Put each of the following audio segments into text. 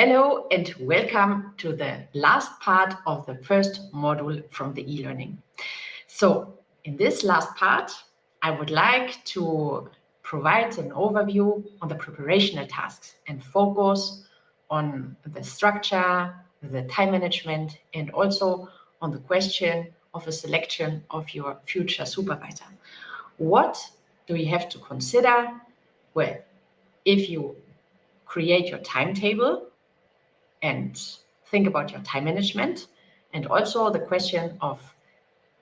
Hello and welcome to the last part of the first module from the e-learning. So in this last part, I would like to provide an overview on the preparational tasks and focus on the structure, the time management, and also on the question of a selection of your future supervisor. What do you have to consider? Well, if you create your timetable and think about your time management, and also the question of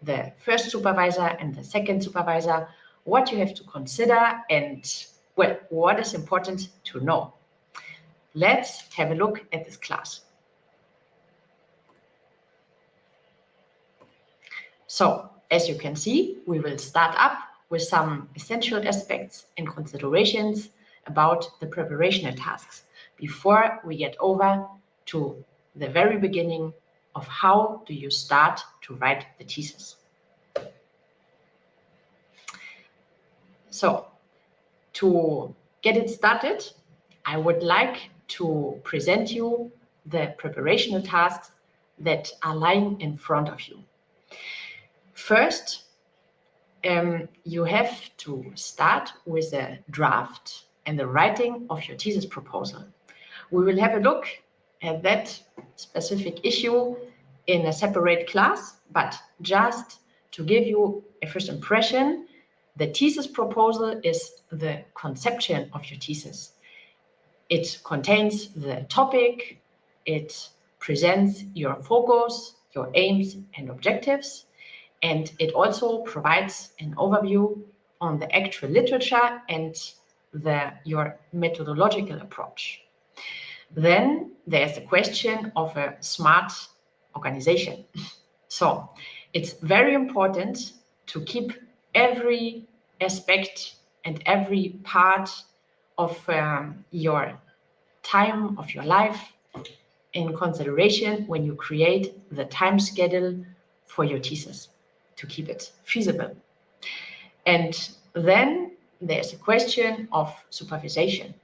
the first supervisor and the second supervisor, what you have to consider and, well, what is important to know. Let's have a look at this class. So, as you can see, we will start up with some essential aspects and considerations about the preparational tasks before we get over to the very beginning of how do you start to write the thesis. So, to get it started, I would like to present you the preparational tasks that are lying in front of you. First, you have to start with a draft and the writing of your thesis proposal. We will have a look at that specific issue in a separate class, but just to give you a first impression, the thesis proposal is the conception of your thesis. It contains the topic, it presents your focus, your aims and objectives, and it also provides an overview on the actual literature and your methodological approach. Then there's the question of a smart organization. So it's very important to keep every aspect and every part of your time, of your life in consideration when you create the time schedule for your thesis to keep it feasible. And then there's a question of supervision.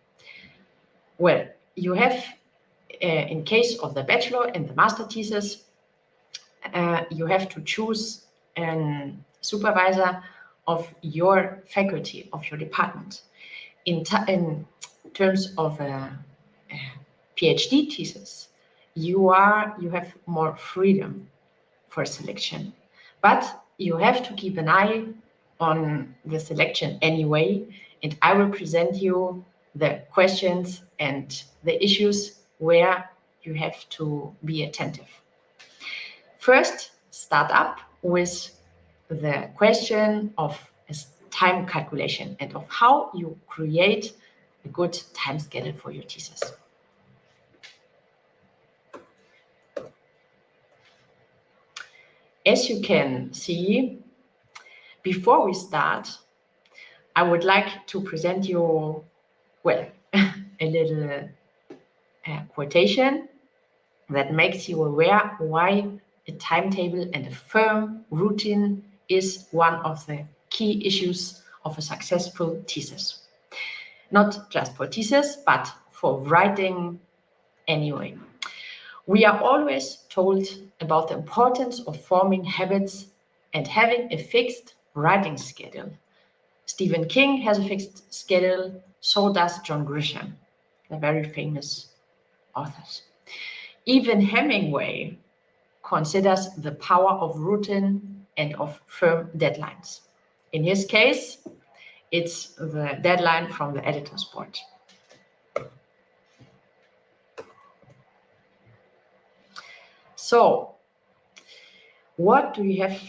Well, you have, in case of the bachelor and the master thesis, you have to choose a supervisor of your faculty, of your department. In terms of a Ph.D. thesis, you have more freedom for selection, but you have to keep an eye on the selection anyway, and I will present you the questions and the issues where you have to be attentive. First, start up with the question of time calculation and of how you create a good time schedule for your thesis. As you can see, before we start, I would like to present you, well, a little quotation that makes you aware why a timetable and a firm routine is one of the key issues of a successful thesis. Not just for thesis, but for writing anyway. We are always told about the importance of forming habits and having a fixed writing schedule. Stephen King has a fixed schedule, so does John Grisham, the very famous authors. Even Hemingway considers the power of routine and of firm deadlines. In his case, it's the deadline from the editor's board. So, what do you have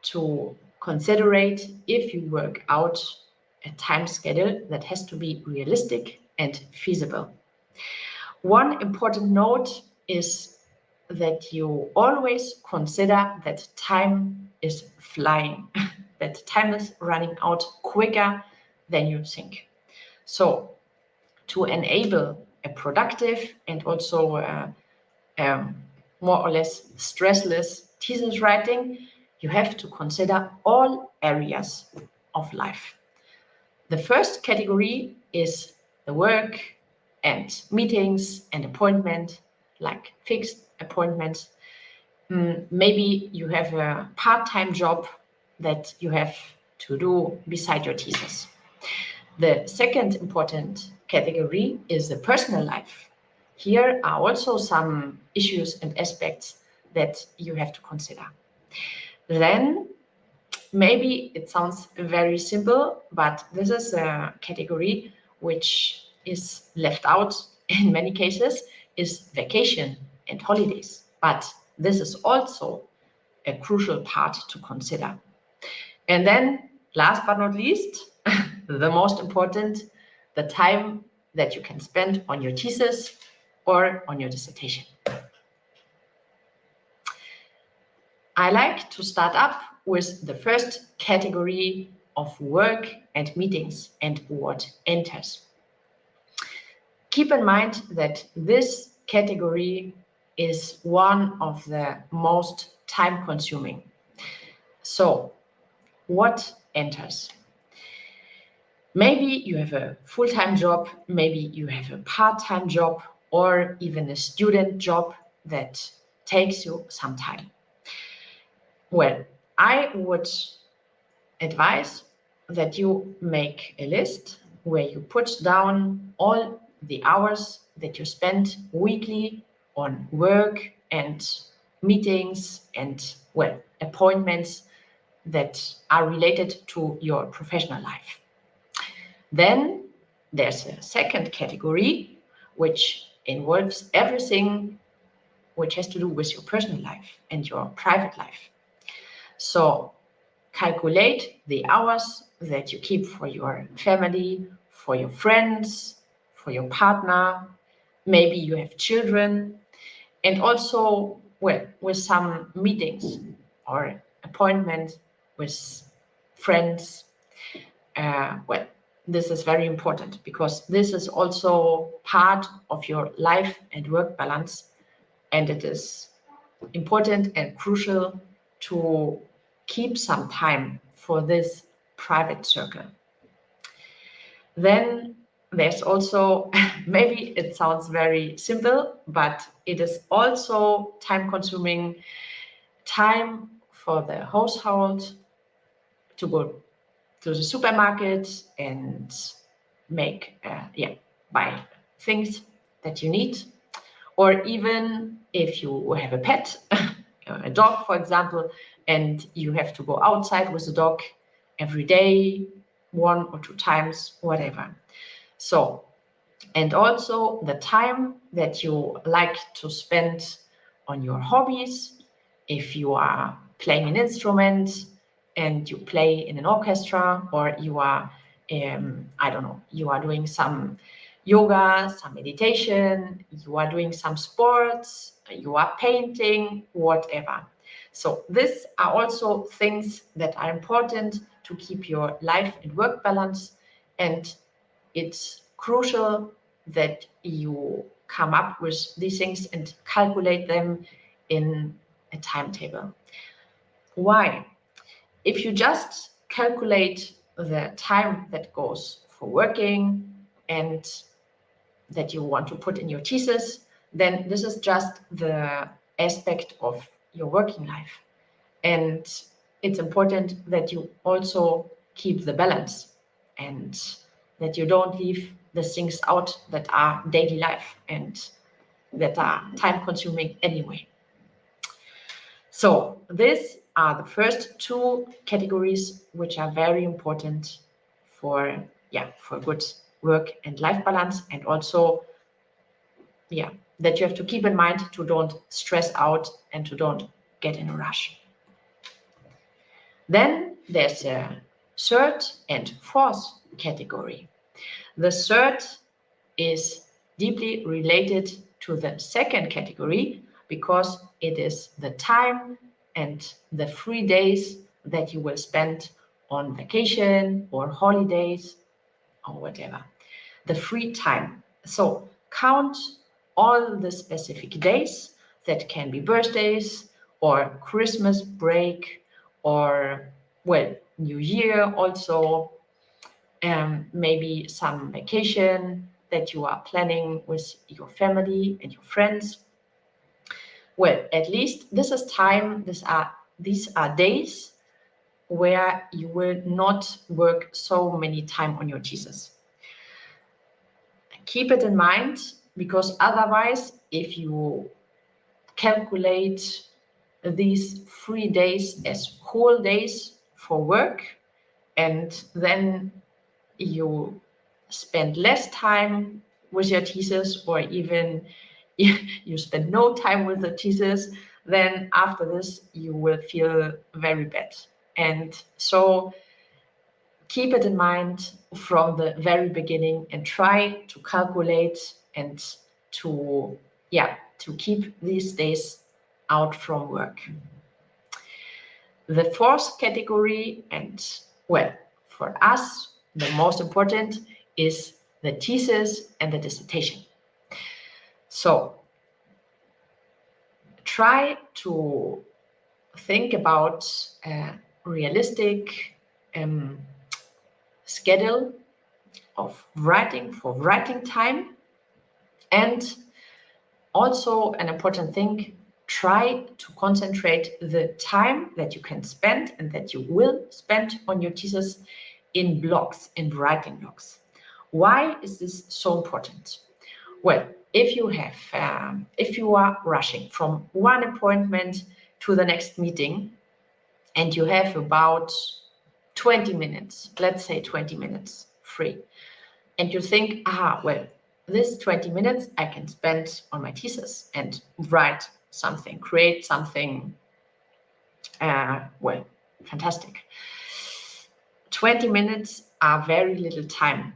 to consider if you work out a time schedule that has to be realistic and feasible? One important note is that you always consider that time is flying, that time is running out quicker than you think. So, to enable a productive and also more or less stressless thesis writing, you have to consider all areas of life. The first category is the work, and meetings and appointment, like fixed appointments. Maybe you have a part-time job that you have to do beside your thesis. The second important category is the personal life. Here are also some issues and aspects that you have to consider. Then maybe it sounds very simple, but this is a category which is left out in many cases, is vacation and holidays. But this is also a crucial part to consider. And then last but not least, the most important, the time that you can spend on your thesis or on your dissertation. I like to start up with the first category of work and meetings and what enters. Keep in mind that this category is one of the most time-consuming. So, what enters? Maybe you have a full-time job, maybe you have a part-time job, or even a student job that takes you some time. Well, I would advise that you make a list where you put down all the hours that you spend weekly on work and meetings and, well, appointments that are related to your professional life. Then there's a second category which involves everything which has to do with your personal life and your private life. So calculate the hours that you keep for your family, for your friends, for your partner. Maybe you have children, and also, well, with some meetings or appointments with friends. Well, this is very important because this is also part of your life and work balance, and it is important and crucial to keep some time for this private circle. Then there's also, maybe it sounds very simple, but it is also time-consuming, time for the household to go to the supermarket and buy things that you need. Or even if you have a pet, a dog, for example, and you have to go outside with the dog every day, 1 or 2 times, whatever. So, and also the time that you like to spend on your hobbies, if you are playing an instrument and you play in an orchestra, or you are, you are doing some yoga, some meditation, you are doing some sports, you are painting, whatever. So these are also things that are important to keep your life and work balance, and it's crucial that you come up with these things and calculate them in a timetable. Why? If you just calculate the time that goes for working and that you want to put in your thesis, then this is just the aspect of your working life. And it's important that you also keep the balance and that you don't leave the things out that are daily life and that are time consuming anyway. So these are the first 2 categories which are very important for good work and life balance, and also that you have to keep in mind to don't stress out and to don't get in a rush. Then there's a third and fourth category. The third is deeply related to the second category because it is the time and the free days that you will spend on vacation or holidays or whatever. The free time. So count all the specific days that can be birthdays or Christmas break or, well, New Year also, maybe some vacation that you are planning with your family and your friends. Well, at least this is time, these are days where you will not work so many time on your thesis. Keep it in mind, because otherwise, if you calculate these 3 days as whole days for work, and then you spend less time with your thesis, or even you spend no time with the thesis, then after this you will feel very bad. And so keep it in mind from the very beginning and try to calculate and to keep these days out from work. The fourth category, and well, for us, the most important is the thesis and the dissertation. So try to think about a realistic schedule of writing time. And also an important thing, try to concentrate the time that you can spend and that you will spend on your thesis in blocks, in writing blocks. Why is this so important? Well, if you are rushing from one appointment to the next meeting and you have about 20 minutes, let's say 20 minutes free, and you think, well, this 20 minutes I can spend on my thesis and write something, create something, well, fantastic. 20 minutes are very little time.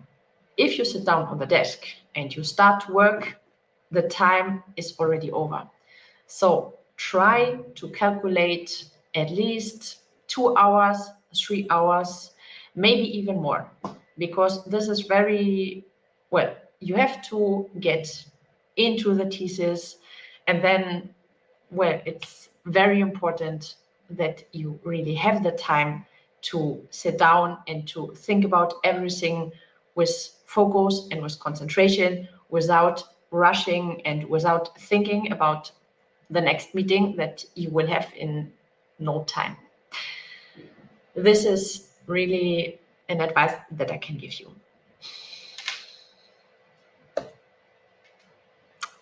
If you sit down on the desk and you start to work, the time is already over. So try to calculate at least 2 hours, 3 hours, maybe even more, because this is very, well, you have to get into the thesis, and then, well, it's very important that you really have the time to sit down and to think about everything with focus and with concentration, without rushing and without thinking about the next meeting that you will have in no time. This is really an advice that I can give you.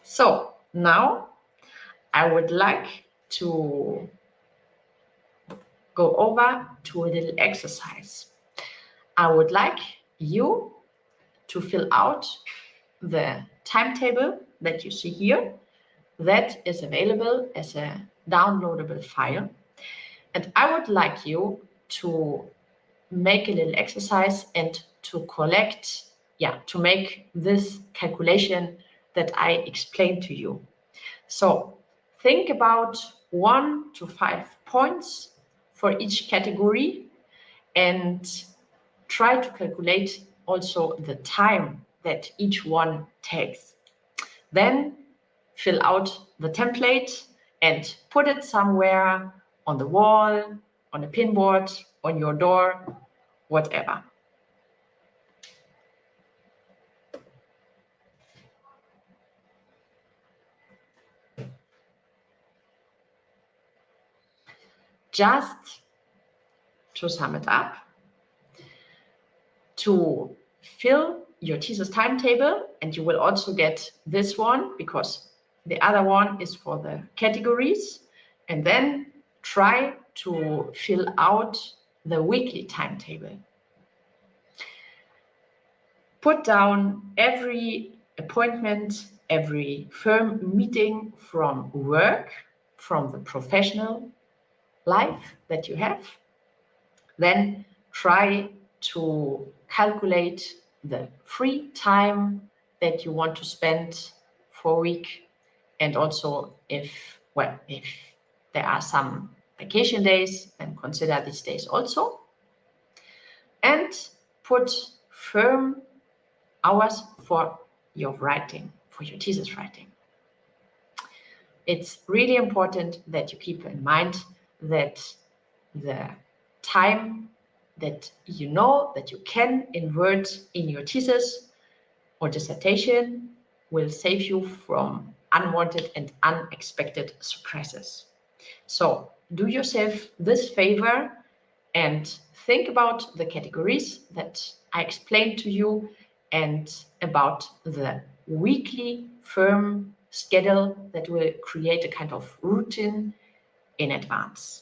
So now I would like to go over to a little exercise. I would like you to fill out the timetable that you see here, that is available as a downloadable file. And I would like you to make a little exercise and to to make this calculation that I explained to you. So think about 1 to 5 points for each category, and try to calculate also the time that each one takes. Then fill out the template and put it somewhere on the wall, on a pinboard, on your door, whatever. Just to sum it up, to fill your thesis timetable, and you will also get this one because the other one is for the categories, and then try to fill out the weekly timetable. Put down every appointment, every firm meeting from work, from the professional life that you have. Then try to calculate the free time that you want to spend for a week, and also if there are some vacation days, then consider these days also. And put firm hours for your writing, for your thesis writing. It's really important that you keep in mind that the time that you know that you can invert in your thesis or dissertation will save you from unwanted and unexpected surprises. So do yourself this favor and think about the categories that I explained to you and about the weekly firm schedule that will create a kind of routine in advance.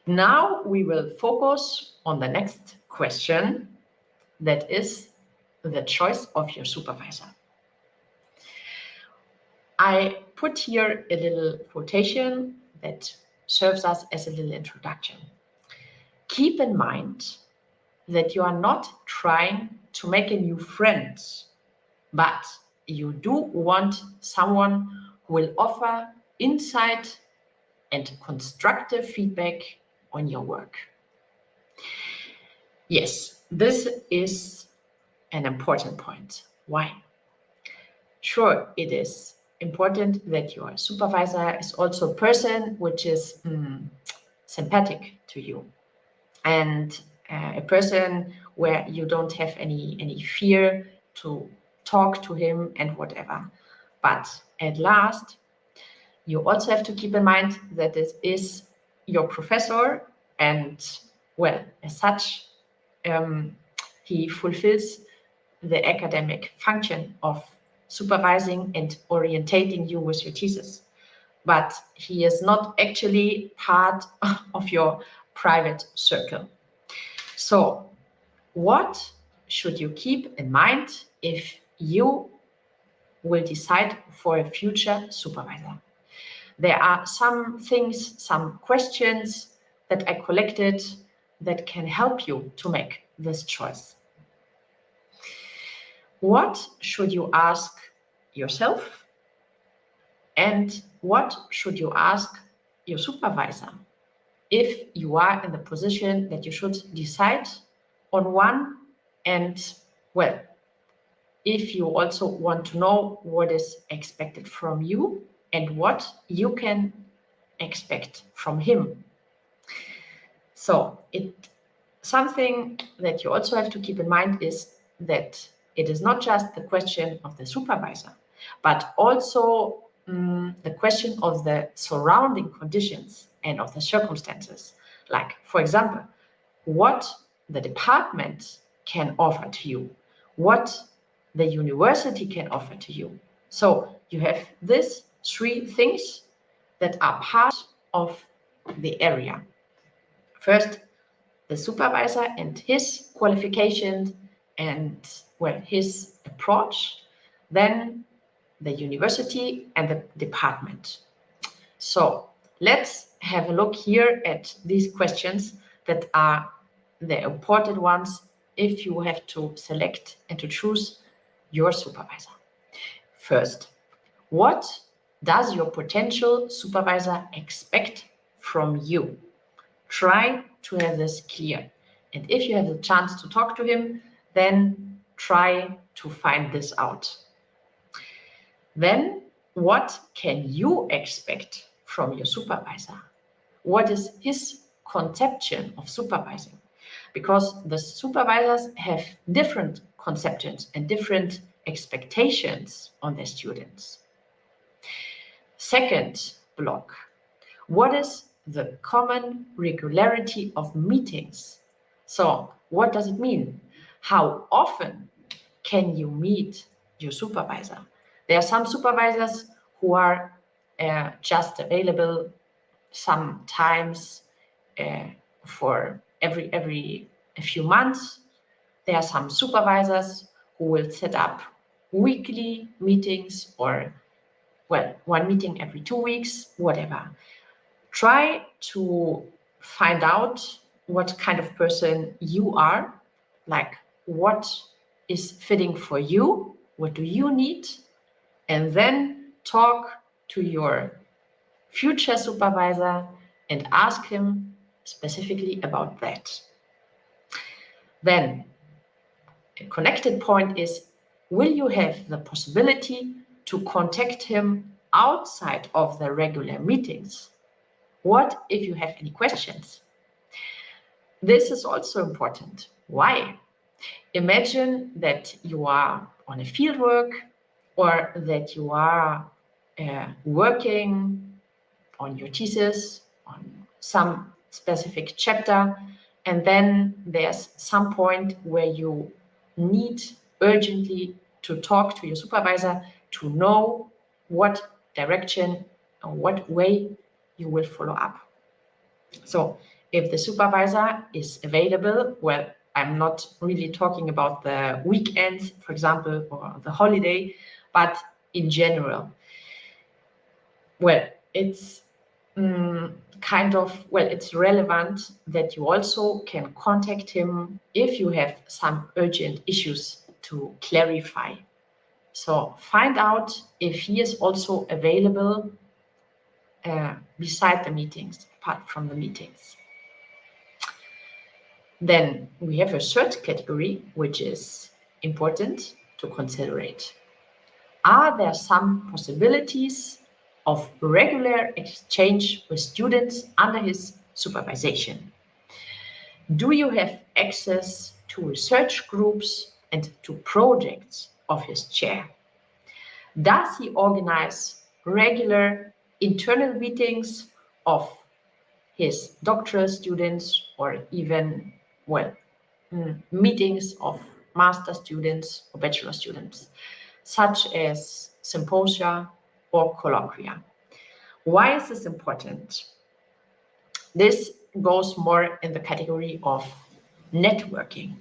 Now we will focus on the next question, that is the choice of your supervisor. I put here a little quotation that serves us as a little introduction. Keep in mind that you are not trying to make a new friend, but you do want someone who will offer insight and constructive feedback on your work. Yes, this is an important point. Why? Sure, it is important that your supervisor is also a person which is sympathetic to you, and a person where you don't have any fear to talk to him and whatever. But at last, you also have to keep in mind that it is your professor, and well, as such, he fulfills the academic function of supervising and orientating you with your thesis. But he is not actually part of your private circle. So what should you keep in mind if you will decide for a future supervisor? There are some things, some questions that I collected that can help you to make this choice. What should you ask yourself? And what should you ask your supervisor if you are in the position that you should decide on one? And well, if you also want to know what is expected from you and what you can expect from him. So something that you also have to keep in mind is that it is not just the question of the supervisor, but also the question of the surrounding conditions and of the circumstances. Like, for example, what the department can offer to you, what the university can offer to you. So you have these three things that are part of the area. First, the supervisor and his qualifications and well, his approach, then the university and the department. So let's have a look here at these questions that are the important ones if you have to select and to choose your supervisor. First, what does your potential supervisor expect from you? Try to have this clear. And if you have the chance to talk to him, then try to find this out. Then, what can you expect from your supervisor? What is his conception of supervising? Because the supervisors have different conceptions and different expectations on their students. Second block, what is the common regularity of meetings? So what does it mean? How often can you meet your supervisor? There are some supervisors who are just available sometimes for every a few months. There are some supervisors who will set up weekly meetings or, well, one meeting every 2 weeks, whatever. Try to find out what kind of person you are, like what is fitting for you, what do you need, and then talk to your future supervisor and ask him specifically about that. Then a connected point is, will you have the possibility to contact him outside of the regular meetings? What if you have any questions? This is also important. Why? Imagine that you are on a fieldwork or that you are working on your thesis, on some specific chapter, and then there's some point where you need urgently to talk to your supervisor to know what direction or what way you will follow up. So if the supervisor is available, well, I'm not really talking about the weekends, for example, or the holiday, but in general, well, it's it's relevant that you also can contact him if you have some urgent issues to clarify. So find out if he is also available beside the meetings, apart from the meetings. Then we have a third category, which is important to considerate. Are there some possibilities of regular exchange with students under his supervision? Do you have access to research groups and to projects of his chair? Does he organize regular internal meetings of his doctoral students or even, meetings of master students or bachelor students, such as symposia or colloquia? Why is this important? This goes more in the category of networking,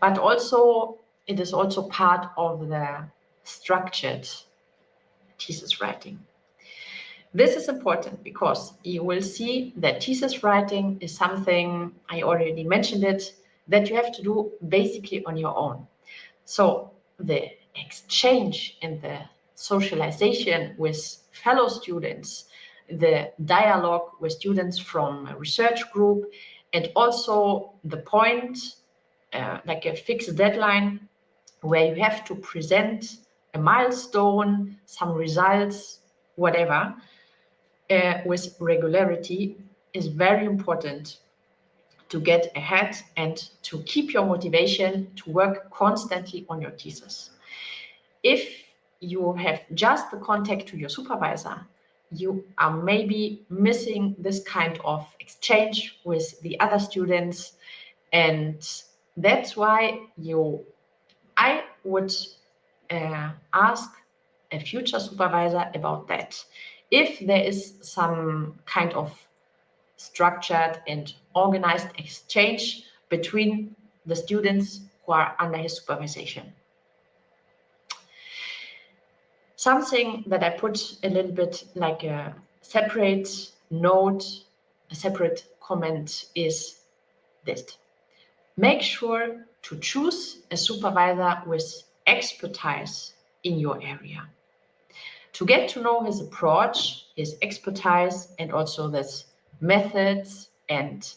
but also it is also part of the structured thesis writing. This is important because you will see that thesis writing is something, I already mentioned it, that you have to do basically on your own. So the exchange and the socialization with fellow students, the dialogue with students from a research group, and also the point, like a fixed deadline, where you have to present a milestone, some results, whatever, with regularity is very important to get ahead and to keep your motivation to work constantly on your thesis. If you have just the contact to your supervisor, you are maybe missing this kind of exchange with the other students, and that's why I would ask a future supervisor about that. If there is some kind of structured and organized exchange between the students who are under his supervision. Something that I put a little bit like a separate note, a separate comment is this. Make sure to choose a supervisor with expertise in your area. To get to know his approach, his expertise, and also his methods and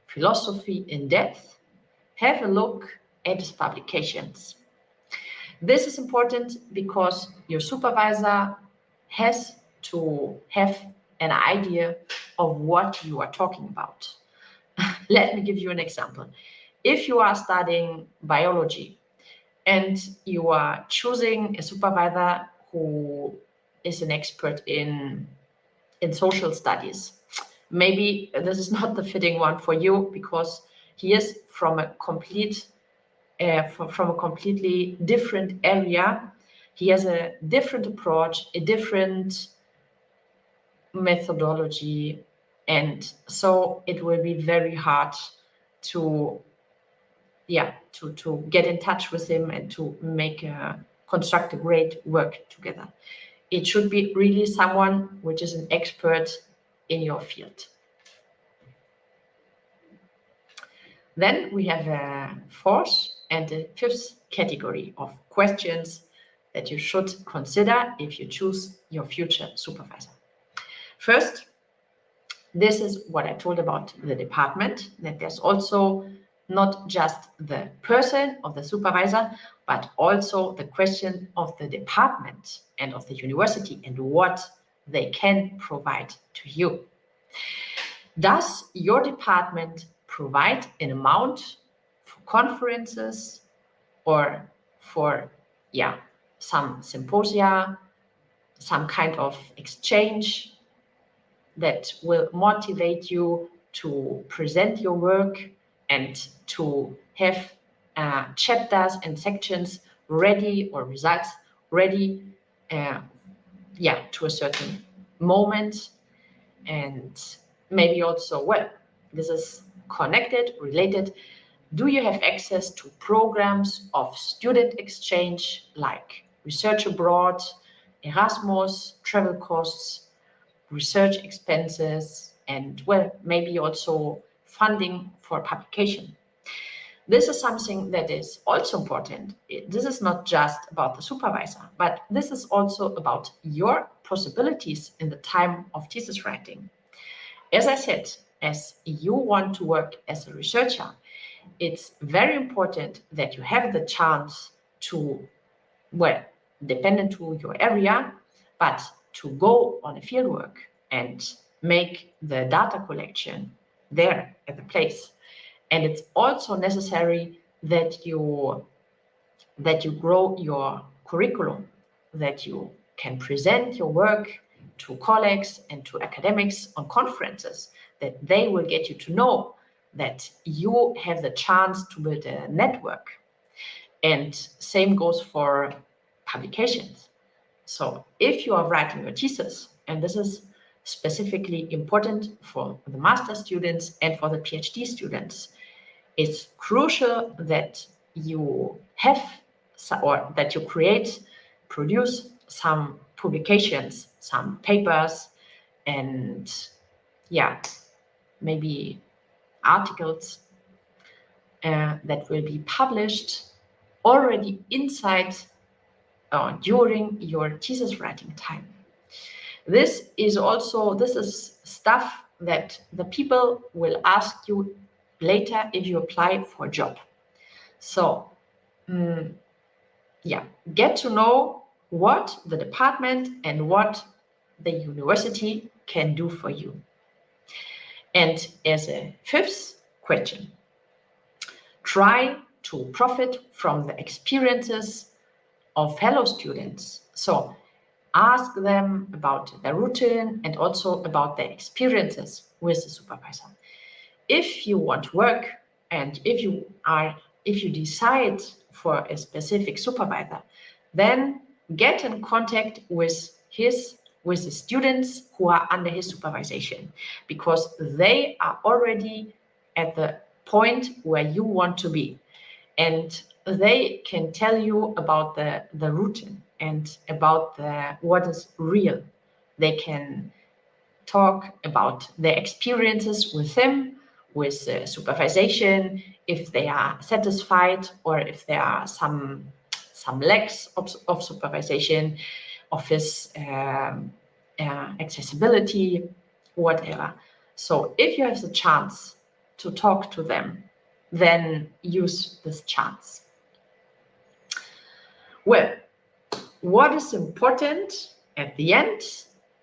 philosophy in depth, have a look at his publications. This is important because your supervisor has to have an idea of what you are talking about. Let me give you an example. If you are studying biology and you are choosing a supervisor who is an expert in social studies, maybe this is not the fitting one for you because he is from a completely different area. He has a different approach, a different methodology, and so it will be very hard to get in touch with him and to construct a great work together. It should be really someone which is an expert in your field. Then we have a fourth and a fifth category of questions that you should consider if you choose your future supervisor. First, this is what I told about the department, that there's also not just the person of the supervisor, but also the question of the department and of the university and what they can provide to you. Does your department provide an amount for conferences or for some symposia, some kind of exchange that will motivate you to present your work and to have chapters and sections ready or results ready to a certain moment. And maybe also, well, this is connected, related. Do you have access to programs of student exchange like research abroad, Erasmus, travel costs, research expenses, and well, maybe also funding for publication? This is something that is also important. This is not just about the supervisor, but this is also about your possibilities in the time of thesis writing. As I said, as you want to work as a researcher, it's very important that you have the chance to, well, dependent to your area, but to go on a fieldwork and make the data collection there at the place. And it's also necessary that you grow your curriculum, that you can present your work to colleagues and to academics on conferences, that they will get you to know that you have the chance to build a network. And same goes for publications. So if you are writing your thesis, and this is specifically important for the master students and for the PhD students, it's crucial that you have or that you produce some publications, some papers, and maybe articles that will be published already inside or during your thesis writing time. This is stuff that the people will ask you later if you apply for a job. So get to know what the department and what the university can do for you. And as a fifth question, try to profit from the experiences of fellow students. So ask them about their routine and also about their experiences with the supervisor. If you want to work and if you decide for a specific supervisor, then get in contact with the students who are under his supervision, because they are already at the point where you want to be, and they can tell you about the routine and about what is real. They can talk about their experiences with him, with supervision, if they are satisfied or if there are some lacks of supervision, of his accessibility, whatever. So if you have the chance to talk to them, then use this chance. Well, what is important at the end?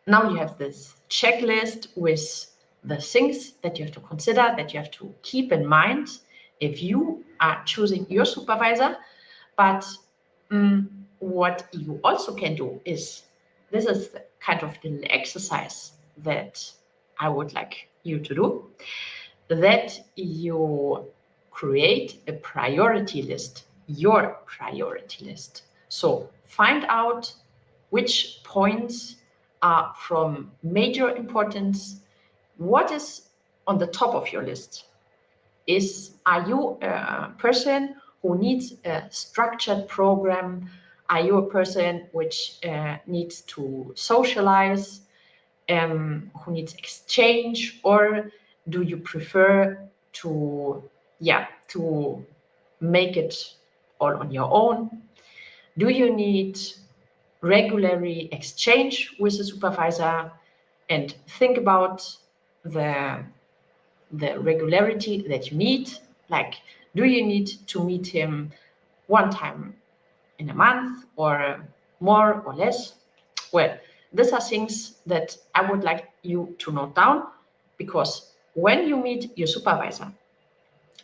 Now you have this checklist with the things that you have to consider, that you have to keep in mind if you are choosing your supervisor. But what you also can do is, this is the kind of little exercise that I would like you to do, that you create a priority list, your priority list. So find out which points are from major importance. What is on the top of your list? Are you a person who needs a structured program? Are you a person which needs to socialize, who needs exchange, or do you prefer to make it all on your own? Do you need regularly exchange with the supervisor? And think about the regularity that you need. Like, do you need to meet him one time in a month or more or less? Well, these are things that I would like you to note down, because when you meet your supervisor,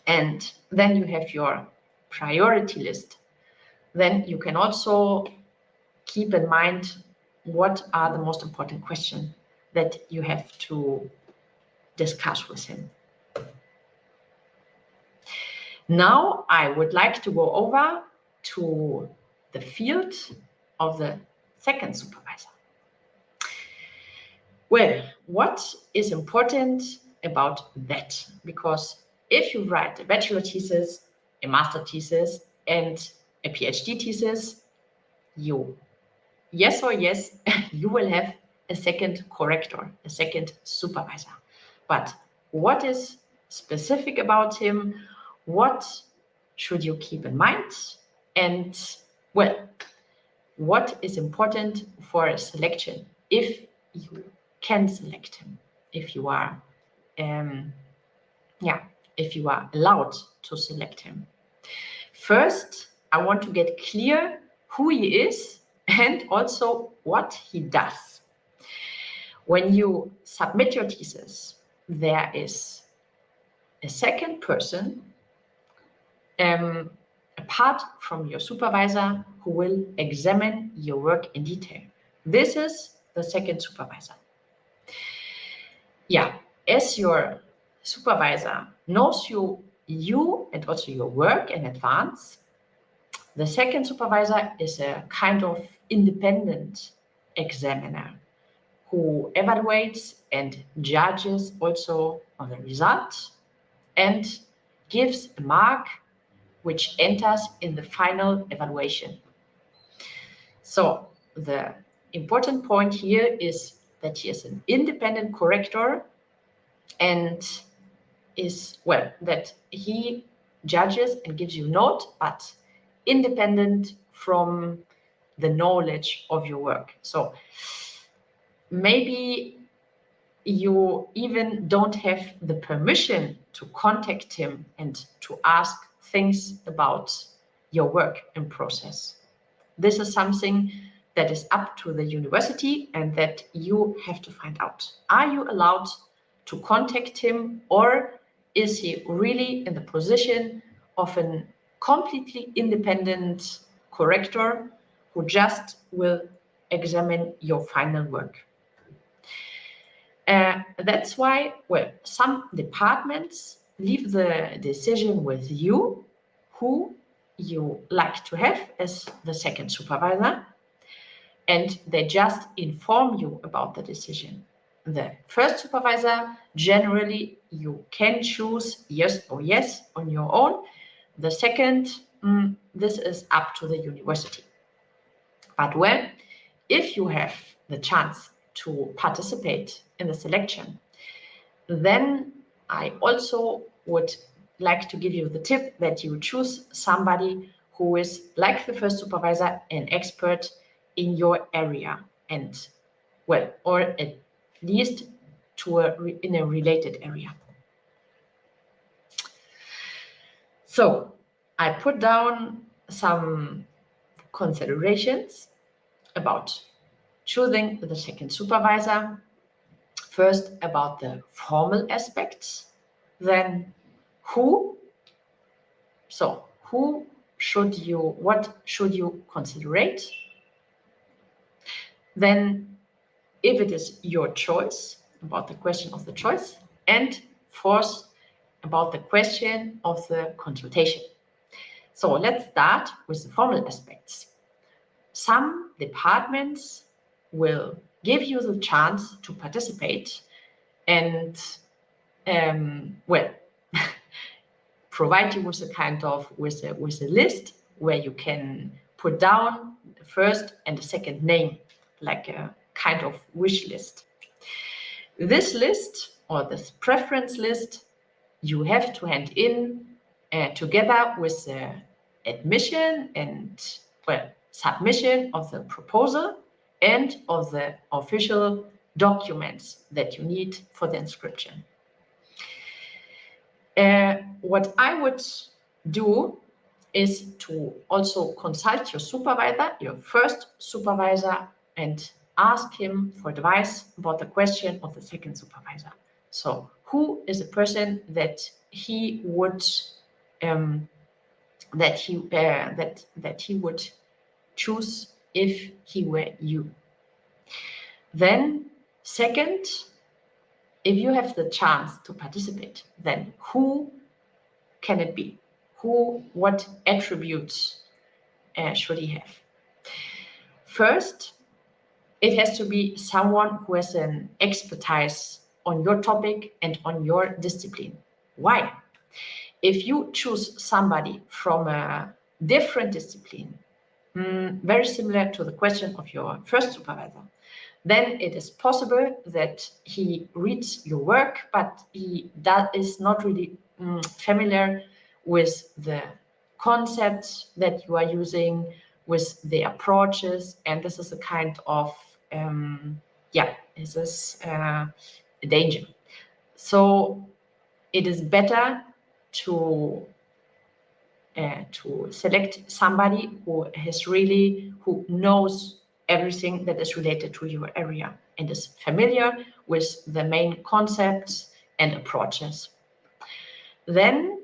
And then you have your priority list. Then you can also keep in mind what are the most important questions that you have to discuss with him. Now I would like to go over to the field of the second supervisor. Well, what is important about that? Because if you write a bachelor thesis, a master thesis, and a PhD thesis, you will have a second corrector, a second supervisor. But what is specific about him? What should you keep in mind? And well, what is important for a selection if you can select him, if you are if you are allowed to select him. First, I want to get clear who he is and also what he does. When you submit your thesis, there is a second person apart from your supervisor who will examine your work in detail. This is the second supervisor. Yeah, as your supervisor knows you and also your work in advance, the second supervisor is a kind of independent examiner who evaluates and judges also on the results and gives a mark which enters in the final evaluation. So the important point here is that he is an independent corrector and that he judges and gives you note, but independent from the knowledge of your work. So maybe you even don't have the permission to contact him and to ask things about your work and process. This is something that is up to the university and that you have to find out. Are you allowed to contact him, or is he really in the position of a completely independent corrector who just will examine your final work? That's why, some departments leave the decision with you, who you like to have as the second supervisor, and they just inform you about the decision. The first supervisor, generally, you can choose yes or yes on your own. The second, this is up to the university. But if you have the chance to participate in the selection, then I also would like to give you the tip that you choose somebody who is, like the first supervisor, an expert in your area and, or at least in a related area. So I put down some considerations about choosing the second supervisor. First, about the formal aspects, then who. So what should you considerate? Then, if it is your choice, about the question of the choice, and fourth, about the question of the consultation. So let's start with the formal aspects. Some departments will give you the chance to participate and provide you with a list where you can put down the first and the second name, like a kind of wish list. This list, or this preference list, you have to hand in together with the admission and submission of the proposal and of the official documents that you need for the inscription. What I would do is to also consult your supervisor, your first supervisor, and ask him for advice about the question of the second supervisor. So who is a person that he would that he would choose if he were you? Then second, if you have the chance to participate, then who can it be? What attributes should he have? First, it has to be someone who has an expertise on your topic and on your discipline. Why? If you choose somebody from a different discipline, very similar to the question of your first supervisor, then it is possible that he reads your work, but he is not really familiar with the concepts that you are using, with the approaches, and this is a kind of this is a danger. So it is better to select somebody who knows everything that is related to your area and is familiar with the main concepts and approaches. Then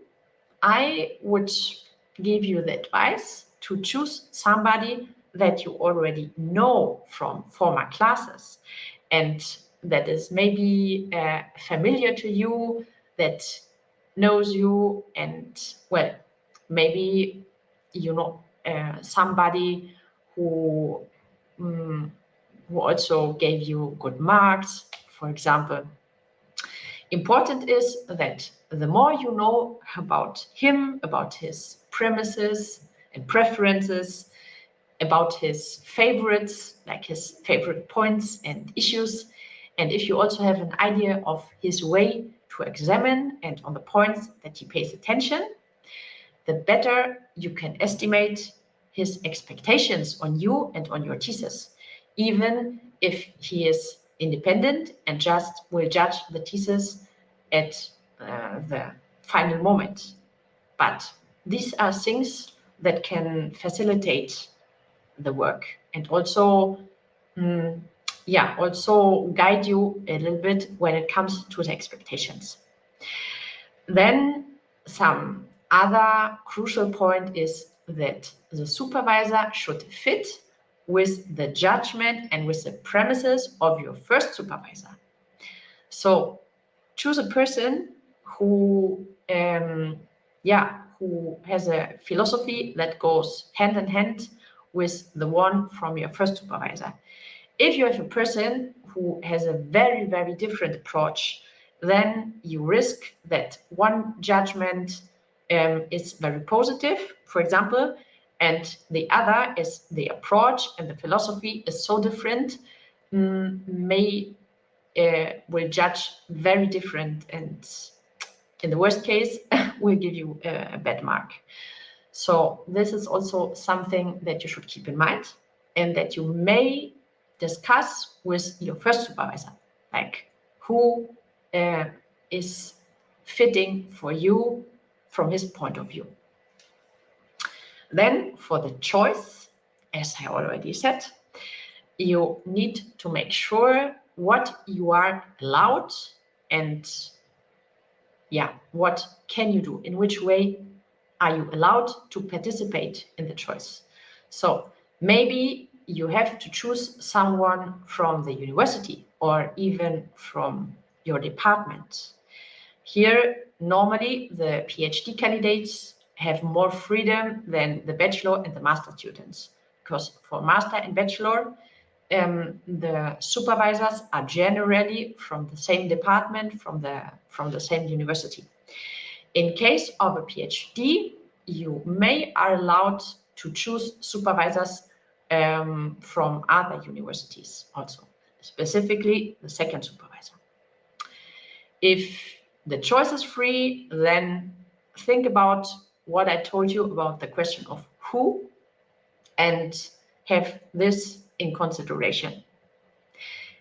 I would give you the advice to choose somebody that you already know from former classes and that is maybe familiar to you, that knows you, and well, maybe you know somebody who also gave you good marks, for example. Important is that the more you know about him, about his premises and preferences, about his favorites, like his favorite points and issues, and if you also have an idea of his way to examine and on the points that he pays attention, the better you can estimate his expectations on you and on your thesis, even if he is independent and just will judge the thesis at the final moment. But these are things that can facilitate the work and also also guide you a little bit when it comes to the expectations. Then some other crucial point is that the supervisor should fit with the judgment and with the premises of your first supervisor. So choose a person who has a philosophy that goes hand in hand with the one from your first supervisor. If you have a person who has a very, very different approach, then you risk that one judgment is very positive, for example, and the other is the approach and the philosophy is so different, will judge very different, and in the worst case, will give you a bad mark. So this is also something that you should keep in mind and that you may discuss with your first supervisor, like who is fitting for you from his point of view. Then for the choice, as I already said, you need to make sure what you are allowed and what can you do, in which way are you allowed to participate in the choice. So maybe you have to choose someone from the university or even from your department. Here, normally the Ph.D. candidates have more freedom than the bachelor and the master students, because for master and bachelor, the supervisors are generally from the same department, from the same university. In case of a PhD, you are allowed to choose supervisors from other universities also, specifically the second supervisor. If the choice is free, then think about what I told you about the question of who and have this in consideration.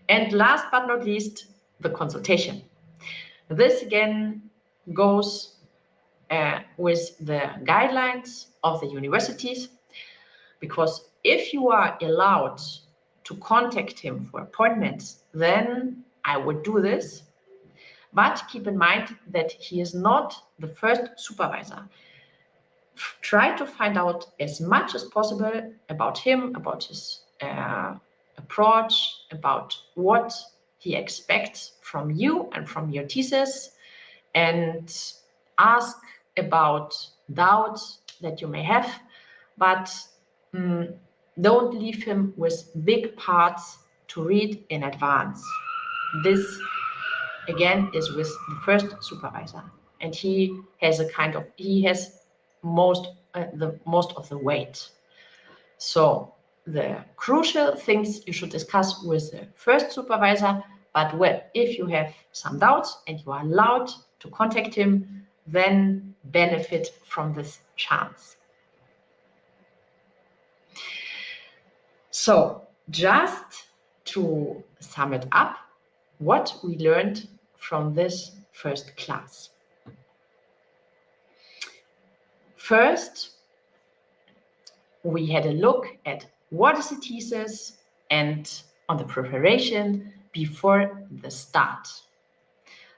And last but not least, the consultation. This again goes with the guidelines of the universities, because if you are allowed to contact him for appointments, then I would do this. But keep in mind that he is not the first supervisor. Try to find out as much as possible about him, about his approach, about what he expects from you and from your thesis, and ask about doubts that you may have, but don't leave him with big parts to read in advance. This, again, is with the first supervisor, and he has most of the weight. So the crucial things you should discuss with the first supervisor, but well, if you have some doubts and you are allowed to contact him, then benefit from this chance. So just to sum it up, what we learned from this first class. First, we had a look at what is a thesis and on the preparation before the start.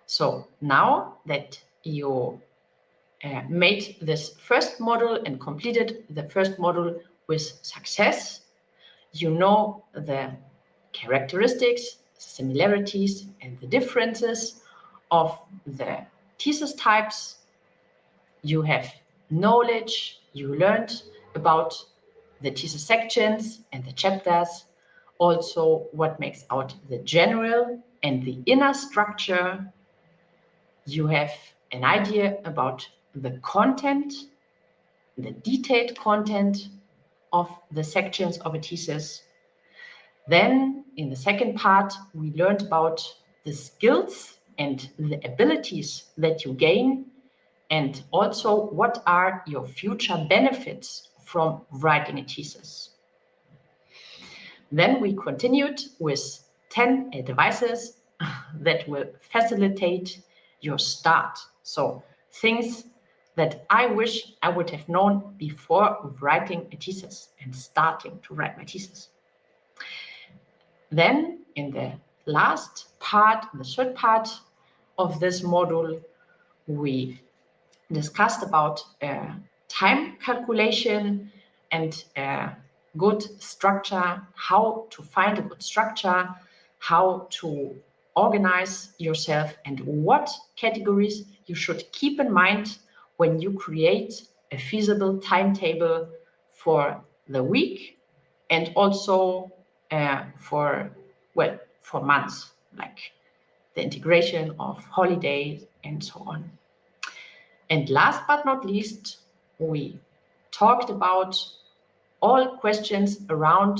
So now that you made this first module and completed the first module with success, you know the characteristics, similarities, and the differences of the thesis types. You have knowledge, you learned about the thesis sections and the chapters, also what makes out the general and the inner structure. You have an idea about the content, the detailed content of the sections of a thesis. Then in the second part, we learned about the skills and the abilities that you gain, and also what are your future benefits from writing a thesis. Then we continued with 10 advices that will facilitate your start. So things that I wish I would have known before writing a thesis and starting to write my thesis. Then in the last part, the third part of this module, we discussed about time calculation and good structure, how to find a good structure, how to organize yourself, and what categories you should keep in mind when you create a feasible timetable for the week and also for months, like the integration of holidays and so on. And last but not least, we talked about all questions around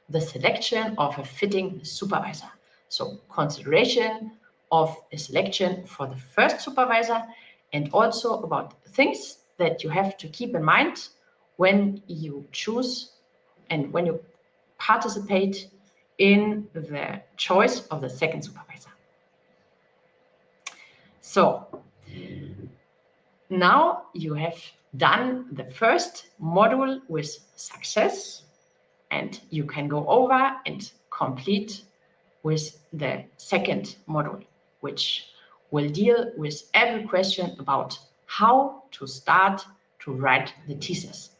the selection of a fitting supervisor. So consideration of a selection for the first supervisor, and also about things that you have to keep in mind when you choose and when you participate in the choice of the second supervisor. So now you have done the first module with success, and you can go over and complete with the second module, which will deal with every question about how to start to write the thesis,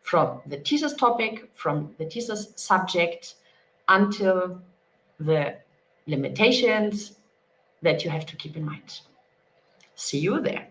from the thesis topic, from the thesis subject, until the limitations that you have to keep in mind. See you there.